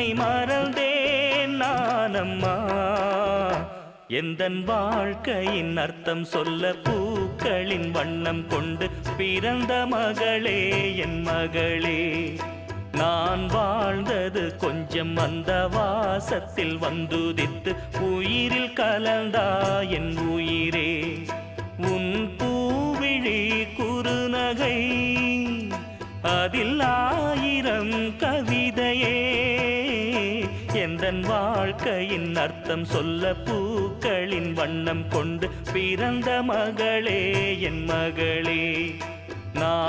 உன்னை மறந்தேன் நானம்மா. எந்தன் வாழ்க்கையின் அர்த்தம் சொல்ல பூக்களின் வண்ணம் கொண்டு பிறந்த மகளே என் மகளே. நான் வாழ்ந்தது கொஞ்சம் அந்த வாசத்தில் வந்துதித்து உயிரில் கலந்தா என் உயிரே. உன் பூவிழி குறுநகை அதில் 1000 கவிதையே. எந்தன் வாழ்க்கையின் அர்த்தம் சொல்ல பூக்களின் வண்ணம் கொண்டு பிறந்த மகளே என் மகளே. நான்